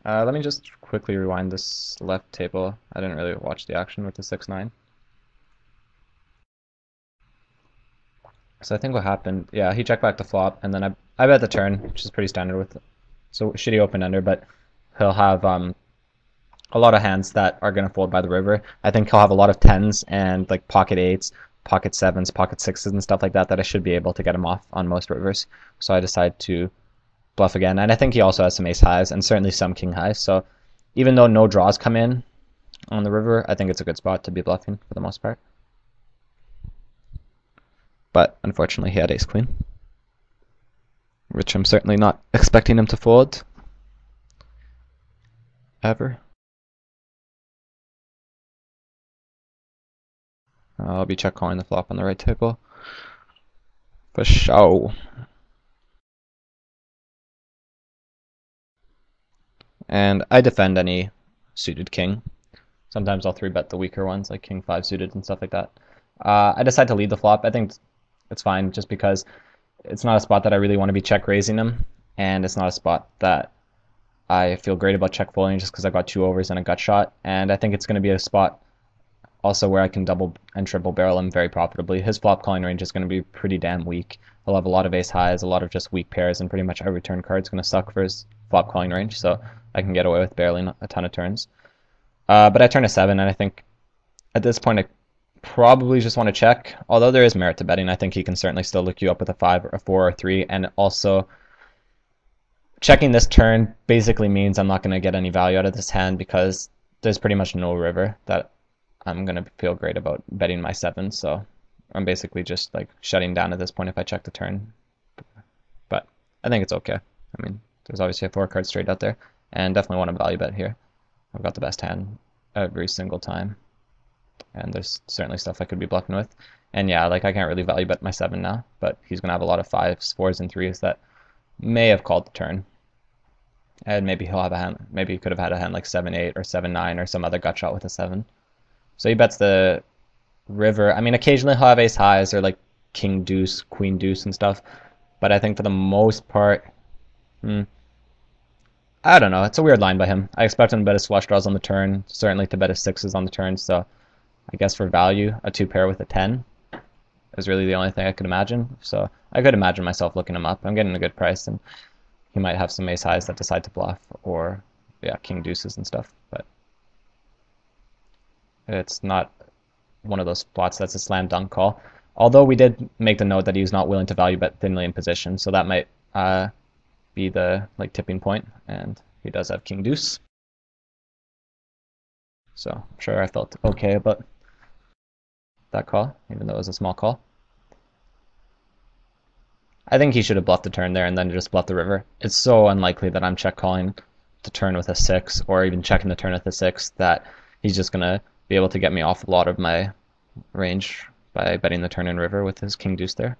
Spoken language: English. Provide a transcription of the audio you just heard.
Let me just quickly rewind this left table. I didn't really watch the action with the 6-9. So I think what happened, yeah, he checked back the flop, and then I bet the turn, which is pretty standard with, so shitty open ender, but he'll have a lot of hands that are going to fold by the river. I think he'll have a lot of 10s and like pocket 8s, pocket 7s, pocket 6s, and stuff like that I should be able to get him off on most rivers. So I decide to bluff again, and I think he also has some ace highs and certainly some king highs. So even though no draws come in on the river, I think it's a good spot to be bluffing for the most part. But unfortunately he had ace queen, which I'm certainly not expecting him to fold ever. I'll be check calling the flop on the right table for sure. And I defend any suited king. Sometimes I'll 3-bet the weaker ones, like king 5 suited and stuff like that. I decide to lead the flop. I think it's fine, just because it's not a spot that I really want to be check raising him, and it's not a spot that I feel great about check folding just because I got 2 overs and a gut shot. And I think it's going to be a spot also where I can double and triple barrel him very profitably. His flop calling range is going to be pretty damn weak. He'll have a lot of ace highs, a lot of just weak pairs, and pretty much every turn card is going to suck for his flop calling range, so I can get away with barreling a ton of turns. But I turn a 7, and I think at this point I probably just want to check. Although there is merit to betting, I think he can certainly still look you up with a 5 or a 4 or 3, and also checking this turn basically means I'm not going to get any value out of this hand because there's pretty much no river that I'm going to feel great about betting my 7, so I'm basically just like shutting down at this point if I check the turn. But I think it's okay. I mean, there's obviously a 4-card straight out there, and definitely want to value bet here. I've got the best hand every single time, and there's certainly stuff I could be bluffing with. And yeah, like I can't really value bet my 7 now, but he's going to have a lot of 5s, 4s, and 3s that may have called the turn. And maybe he'll have a hand, maybe he could have had a hand like 7-8 or 7-9 or some other gut shot with a 7. So he bets the river. I mean, occasionally he'll have ace highs or like king deuce, queen deuce and stuff, but I think for the most part, I don't know. It's a weird line by him. I expect him to bet his flush draws on the turn, certainly to bet his 6s on the turn, so I guess for value, a 2-pair with a 10 is really the only thing I could imagine. So I could imagine myself looking him up. I'm getting a good price, and he might have some ace highs that decide to bluff, or yeah, king deuces and stuff, but it's not one of those spots that's a slam dunk call. Although we did make the note that he's not willing to value bet thinly in position, so that might be the like tipping point, and he does have king deuce. So I'm sure I felt okay about that call, even though it was a small call. I think he should have bluffed the turn there and then just bluffed the river. It's so unlikely that I'm check calling the turn with a 6 or even checking the turn with a 6 that he's just going to be able to get me off a lot of my range by betting the turn and river with his king deuce there.